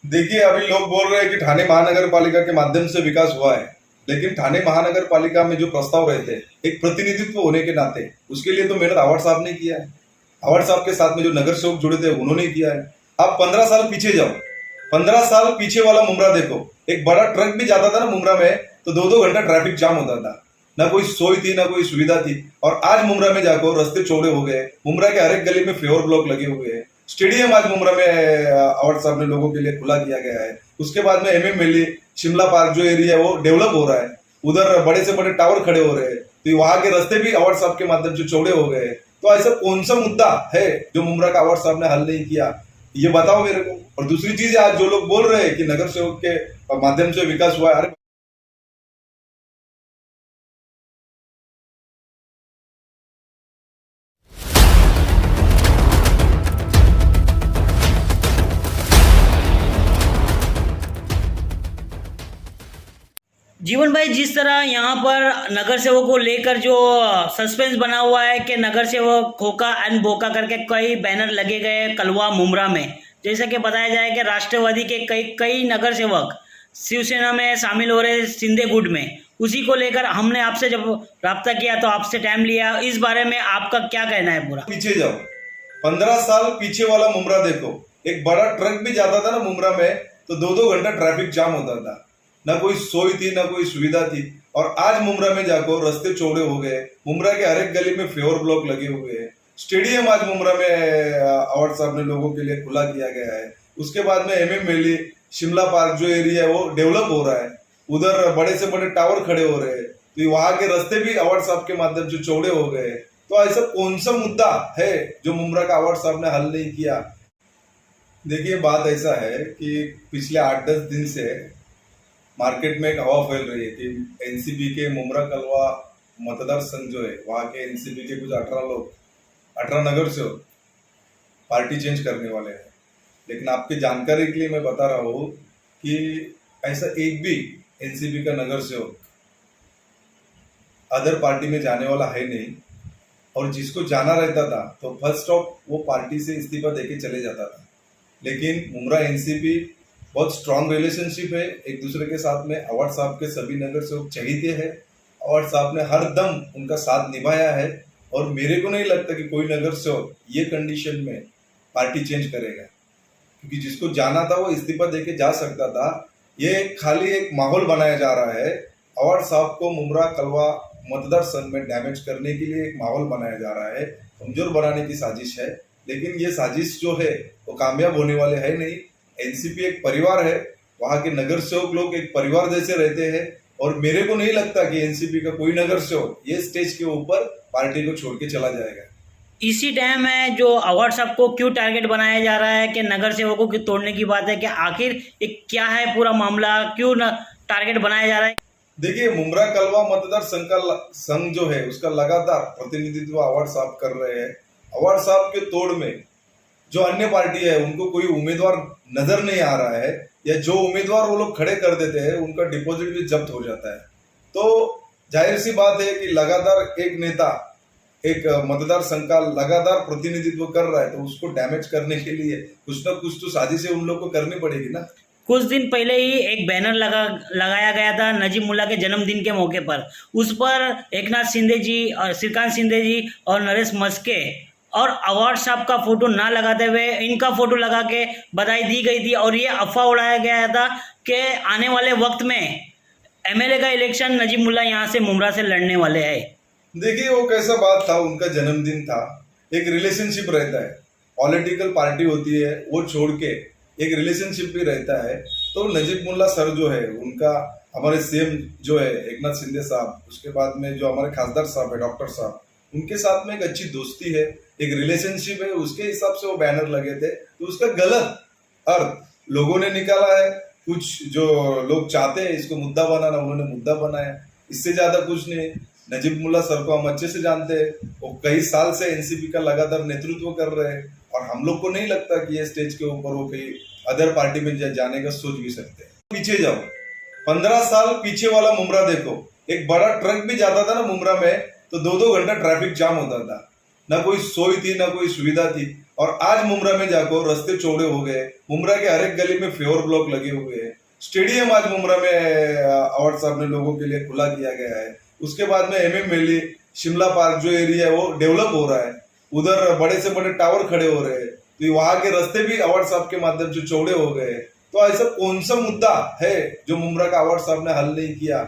देखिए, अभी लोग बोल रहे हैं कि ठाणे महानगर पालिका के माध्यम से विकास हुआ है, लेकिन ठाणे महानगर पालिका में जो प्रस्ताव रहे थे, एक प्रतिनिधित्व होने के नाते उसके लिए तो मेहनत अवार्ड साहब ने किया है। अवार्ड साहब के साथ में जो नगर सेवक जुड़े थे उन्होंने किया है। आप 15 साल पीछे जाओ, 15 साल पीछे वाला मुमरा देखो। एक बड़ा ट्रक भी जाता था ना मुमरा में तो 2-2 घंटा ट्रैफिक जाम होता था, ना कोई सोई थी ना कोई सुविधा थी। और आज मुमरा में जाकर रास्ते चौड़े हो गए, मुमरा के हर एक गली में फ्लावर ब्लॉक लगे हुए हैं। स्टेडियम आज मुमरा में अवार्ड साहब ने लोगों के लिए खुला किया गया है। उसके बाद में एमएम वैली, शिमला पार्क जो एरिया है वो डेवलप हो रहा है, उधर बड़े से बड़े टावर खड़े हो रहे हैं, तो वहां के रास्ते भी अवार्ड साहब के माध्यम से चौड़े हो गए। तो ऐसा कौन सा मुद्दा है जो मुमरा का अवार्ड साहब ने हल नहीं किया, ये बताओ मेरे को। और दूसरी चीज है, आज जो लोग बोल रहे हैं कि नगर सेवक के माध्यम से विकास हुआ है, अरे जीवन भाई, जिस तरह यहाँ पर नगर सेवक को लेकर जो सस्पेंस बना हुआ है कि नगर सेवक खोका एंड बोका करके कई बैनर लगे गए कलवा मुमरा में, जैसा कि बताया जाए कि राष्ट्रवादी के कई कई नगर सेवक शिवसेना में शामिल हो रहे शिंदे गुट में, उसी को लेकर हमने आपसे जब रब्ता किया तो आपसे टाइम लिया। इस बारे में आपका क्या कहना है पूरा? पीछे जाओ, 15 साल पीछे वाला मुमरा देखो। एक बड़ा ट्रक भी जाता था ना मुमरा में तो 2-2 घंटा ट्रैफिक जाम होता था, ना कोई सोई थी ना कोई सुविधा थी। और आज मुमरा में जाकर रास्ते चौड़े हो गए, मुमरा के हर एक गली में फ्लावर ब्लॉक लगे हुए हैं। स्टेडियम आज मुमरा में अवार्ड साहब ने लोगों के लिए खुला किया गया है। उसके बाद में एमएम वैली, शिमला पार्क जो एरिया है वो डेवलप हो रहा है, उधर बड़े से बड़े टावर खड़े हो रहे हैं, तो वहां के रास्ते भी अवार्ड साहब के माध्यम से चौड़े हो गए। तो ऐसा कौन सा मुद्दा है जो मुमरा का अवार्ड साहब ने हल नहीं किया। देखिए, बात ऐसा है कि पिछले 8-10 दिन से मार्केट में एक हवा फैल रही है कि एनसीपी के मुमरा कलवा मतदार संघ जो है वहां के एनसीपी के कुछ 18 लोग, 18 नगर सेवक पार्टी चेंज करने वाले हैं। लेकिन आपकी जानकारी के लिए मैं बता रहा हूँ कि ऐसा एक भी एनसीपी का नगर सेवक अदर पार्टी में जाने वाला है नहीं। और जिसको जाना रहता था तो फर्स्ट ऑफ वो पार्टी से इस्तीफा देके चले जाता था। लेकिन मुमरा एनसीपी बहुत स्ट्रांग रिलेशनशिप है एक दूसरे के साथ में। अवार्ड साहब के सभी नगर सेवक चहीते हैं, अवार्ड साहब ने हर दम उनका साथ निभाया है। और मेरे को नहीं लगता कि कोई नगर सेवक ये कंडीशन में पार्टी चेंज करेगा, क्योंकि जिसको जाना था वो इस्तीफा देके जा सकता था। ये खाली एक माहौल बनाया जा रहा है, अवार्ड साहब को मुमरा कलवा मतदार संघ में डैमेज करने के लिए एक माहौल बनाया जा रहा है, कमजोर बनाने की साजिश है। लेकिन ये साजिश जो है वो कामयाब होने वाले है नहीं। एनसीपी एक परिवार है, वहां के नगर सेवक लोग एक परिवार जैसे रहते हैं। और मेरे को नहीं लगता कि एनसीपी का कोई नगर सेवक ये स्टेज के ऊपर पार्टी को छोड़ के चला जाएगा। इसी टाइम में जो अवार्ड साहब को क्यों टारगेट बनाया जा रहा है कि नगर सेवकों की तोड़ने की बात है, कि आखिर ये क्या है पूरा मामला, क्यों टारगेट बनाया जा रहा है? देखिए, मुमरा कलवा मतदार संघ का संघ जो है उसका लगातार प्रतिनिधित्व अवार्ड साहब कर रहे हैं। अवार्ड साहब के तोड़ में जो अन्य पार्टी है उनको कोई उम्मीदवार नजर नहीं आ रहा है, या जो उम्मीदवार वो लोग खड़े कर देते हैं उनका डिपॉजिट भी जब्त हो जाता है। तो जाहिर सी बात है कि लगातार एक नेता एक मतदार संघ का लगातार प्रतिनिधित्व कर रहा है, तो उसको डैमेज करने के लिए कुछ ना कुछ तो साजिशें उन लोग को करनी पड़ेगी ना। कुछ दिन पहले ही एक बैनर लगाया गया था नजीब मुल्ला के जन्मदिन के मौके पर। उस पर एकनाथ शिंदे जी और श्रीकांत शिंदे जी और नरेश मस्के और अवार्ड साहब का फोटो ना लगाते हुए इनका फोटो लगा के बधाई दी गई थी, और ये अफवाह उड़ाया गया था कि आने वाले वक्त में एमएलए का इलेक्शन नजीब मुल्ला यहाँ से मुमरा से लड़ने वाले हैं। देखिए, वो कैसा बात था, उनका जन्मदिन था, एक रिलेशनशिप रहता है, पॉलिटिकल पार्टी होती है वो छोड़ के एक रिलेशनशिप भी रहता है। तो नजीब मुल्ला सर जो है उनका, हमारे सीएम जो है एकनाथ शिंदे साहब, उसके बाद में जो हमारे खासदार साहब है डॉक्टर साहब, उनके साथ में एक अच्छी दोस्ती है, एक रिलेशनशिप है, उसके हिसाब से वो बैनर लगे थे। तो उसका गलत अर्थ लोगों ने निकाला है। कुछ जो लोग चाहते हैं इसको मुद्दा बनाना, उन्होंने मुद्दा बनाया, इससे ज्यादा कुछ नहीं। नजीब मुल्ला सर को हम अच्छे से जानते हैं, वो कई साल से एनसीपी का लगातार नेतृत्व कर रहे हैं, और हम लोग को नहीं लगता कि ये स्टेज के ऊपर वो कहीं अदर पार्टी में जाने का सोच भी सकते हैं। पीछे जाओ, 15 साल पीछे वाला मुमरा देखो। एक बड़ा ट्रक भी जाता था ना मुमरा में तो 2-2 घंटा ट्रैफिक जाम होता था, ना कोई सोई थी ना कोई सुविधा थी। और आज मुमरा में जाकर रास्ते चौड़े हो गए, मुमरा के हर एक गली में फेवर ब्लॉक लगे हुए हैं, स्टेडियम आज मुमरा में अवार्ड साहब ने लोगों के लिए खुला किया गया है। उसके बाद में MM वैली, शिमला पार्क जो एरिया है वो डेवलप हो रहा है, उधर बड़े से बड़े टावर खड़े हो रहे हैं, तो वहां के रास्ते भी अवार्ड साहब के माध्यम से चौड़े हो गए। तो ऐसा कौन सा मुद्दा है जो मुमरा का अवार्ड साहब ने हल नहीं किया,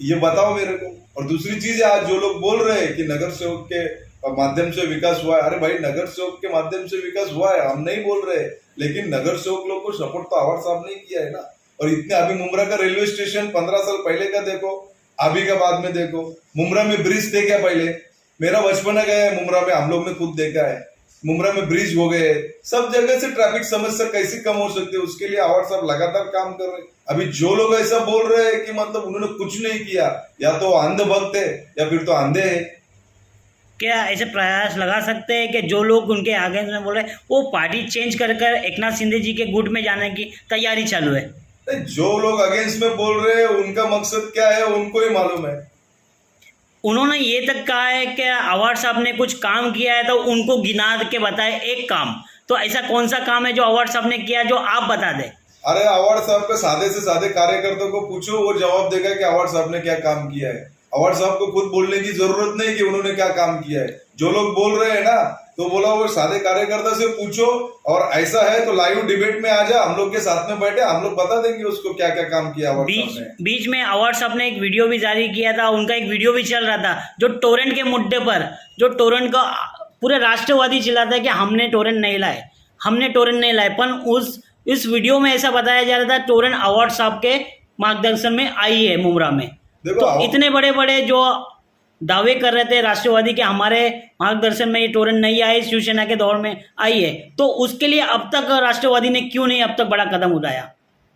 ये बताओ मेरे को। और दूसरी चीज है, आज जो लोग बोल रहे हैं कि नगर सेवक के माध्यम से विकास हुआ है, अरे भाई नगर सेवक के माध्यम से विकास हुआ है, हम नहीं बोल रहे, लेकिन नगर सेवक लोग को सपोर्ट तो अवार्ड साहब ने किया है ना। और इतने अभी मुमरा का रेलवे स्टेशन 15 साल पहले का देखो, अभी का बाद में देखो, मुमरा में ब्रिज थे क्या पहले? मेरा बचपन गया है मुमरा में, हम लोग ने खुद देखा है, मुमरा में ब्रिज हो गए, सब जगह से ट्रैफिक समस्या कैसे कम हो सकती है, उसके लिए अवार्ड साहब लगातार काम कर रहे हैं। अभी जो लोग ऐसा बोल रहे हैं कि मतलब उन्होंने कुछ नहीं किया, या तो अंधभक्त है या फिर तो अंधे है। क्या ऐसे प्रयास लगा सकते हैं कि जो लोग उनके आगे में बोल रहे हैं वो पार्टी चेंज कर कर एकनाथ शिंदे जी के गुट में जाने की तैयारी चालू है? जो लोग अगेंस्ट में बोल रहे हैं उनका मकसद क्या है उनको ही मालूम है। उन्होंने ये तक कहा है कि अवार्ड साहब ने कुछ काम किया है तो उनको गिना के बताए एक काम, तो ऐसा कौन सा काम है जो अवार्ड साहब ने किया जो आप बता दें? अरे अवार्ड साहब के सादे से सादे कार्यकर्ताओं को पूछो, वो जवाब देगा कि अवार्ड साहब ने क्या काम किया है। अवार्ड साहब को खुद बोलने की जरूरत नहीं कि उन्होंने क्या काम किया है। जो लोग बोल रहे हैं ना, तो बोला वो सादे कार्यकर्ता से पूछो, और ऐसा है तो लाइव डिबेट में आ जा, हम लोग के साथ में बैठे, हम लोग बता देंगे उसको क्या क्या काम किया अवार्ड साहब ने। बीच में अवार्ड साहब ने एक वीडियो भी जारी किया था, उनका एक वीडियो भी चल रहा था जो टोरेंट के मुद्दे पर, जो टोरेंट का पूरे राष्ट्रवादी चिल्लाता है कि हमने टोरेंट नहीं लाए, हमने टोरेंट नहीं लाए, पर इस वीडियो में ऐसा बताया जा रहा था टोरेंट अवार्ड साहब के मार्गदर्शन में आई है मुमरा में। तो इतने बड़े बड़े जो दावे कर रहे थे राष्ट्रवादी के हमारे मार्गदर्शन में ये टोरेंट नहीं आई, शिवसेना के दौर में आई है, तो उसके लिए अब तक राष्ट्रवादी ने क्यों नहीं अब तक बड़ा कदम उठाया?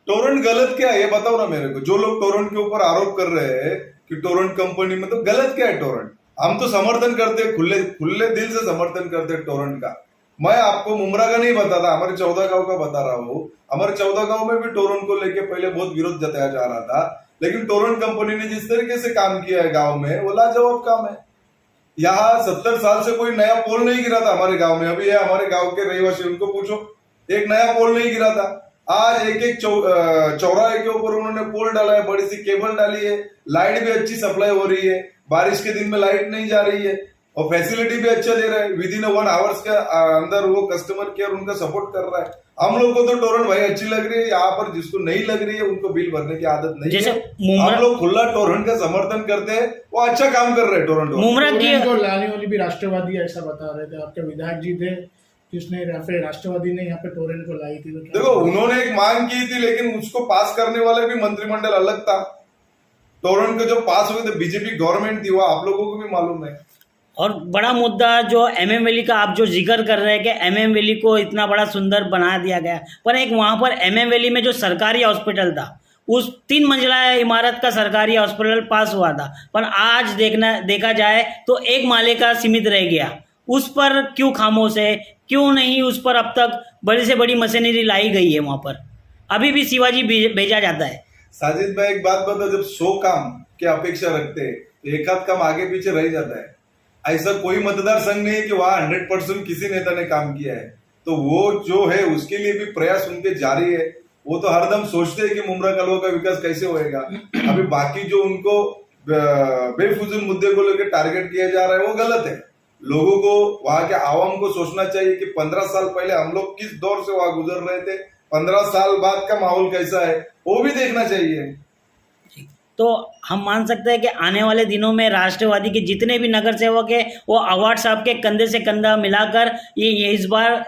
टोरेंट गलत क्या है ये बताओ ना मेरे को। जो लोग टोरेंट के ऊपर आरोप कर रहे हैं कि टोरेंट कंपनी में, तो गलत क्या है टोरेंट? हम तो समर्थन करते हैं, खुले दिल से समर्थन करते हैं टोरेंट का। मैं आपको मुमरा का नहीं बताता, हमारे 14 गांव का बता रहा हूँ। हमारे 14 गांव में भी टोरेंट को लेके पहले बहुत विरोध जताया जा रहा था, लेकिन टोरेंट कंपनी ने जिस तरीके से काम किया है गांव में, वो लाजवाब काम है। यहाँ 70 साल से कोई नया पोल नहीं गिरा था हमारे गांव में। अभी है हमारे गांव के रहवासी, उनको पूछो, एक नया पोल नहीं गिरा था। आज एक एक चौराहे के ऊपर उन्होंने पोल डाला है, बड़ी सी केबल डाली है, लाइट भी अच्छी सप्लाई हो रही है, बारिश के दिन में लाइट नहीं जा रही है, और फैसिलिटी भी अच्छा दे रहा है। विद इन 1 आवर्स के अंदर वो कस्टमर केयर उनका सपोर्ट कर रहा है। हम लोग को तो टोरेंट भाई अच्छी लग रही है, यहाँ पर जिसको नहीं लग रही है उनको बिल भरने की आदत नहीं है। हम लोग खुला टोरेंट का समर्थन करते हैं, वो अच्छा काम कर रहे हैं टोरेंट। मुमरा को लाने वाली भी राष्ट्रवादी ऐसा बता रहे थे, आपके विधायक जी थे जिसने राष्ट्रवादी ने यहाँ पे टोरेंट को लाई थी। देखो उन्होंने एक मांग की थी, लेकिन उसको पास करने वाले भी मंत्रिमंडल अलग था। टोरेंट के जो पास हुए थे बीजेपी गवर्नमेंट थी, वो आप लोगों को भी मालूम है। और बड़ा मुद्दा जो MM वैली का आप जो जिक्र कर रहे हैं कि MM वैली को इतना बड़ा सुंदर बना दिया गया, पर एक वहाँ पर MM वैली में जो सरकारी हॉस्पिटल था, उस 3 मंजिला इमारत का सरकारी हॉस्पिटल पास हुआ था, पर आज देखा जाए तो 1 माले का सीमित रह गया। उस पर क्यों खामोश है? क्यों नहीं उस पर अब तक बड़ी से बड़ी मशीनरी लाई गई है? वहाँ पर अभी भी शिवाजी भेजा जाता है। साजिद भाई एक बात बता, जब 100 काम की अपेक्षा रखते हैं तो एक आध काम आगे पीछे रह जाता है। ऐसा कोई मतदार संघ नहीं है कि वहां 100% किसी नेता ने काम किया है। तो वो जो है उसके लिए भी प्रयास उनके जारी है। वो तो हरदम सोचते हैं कि मुमरा कलवा का विकास कैसे होएगा। अभी बाकी जो उनको बेफुजूल मुद्दे को लेकर टारगेट किया जा रहा है वो गलत है। लोगों को, वहां के आवाम को सोचना चाहिए कि 15 साल पहले हम लोग किस दौर से वहां गुजर रहे थे, 15 साल बाद का माहौल कैसा है, वो भी देखना चाहिए। तो हम मान सकते हैं कि आने वाले दिनों में राष्ट्रवादी के जितने भी नगर सेवक है वो अवार्ड साहब के कंधे से कंधा मिलाकर ये इस बार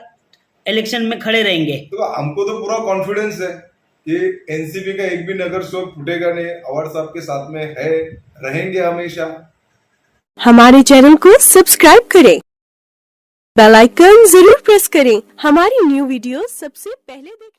इलेक्शन में खड़े रहेंगे। तो हमको तो पूरा कॉन्फिडेंस है कि एनसीपी का एक भी नगर सेवक फूटेगा नहीं, अवार्ड साहब के साथ में है, रहेंगे हमेशा। हमारे चैनल को सब्सक्राइब करें, बेल आइकन जरूर प्रेस करें, हमारी न्यू वीडियो सबसे पहले देखें।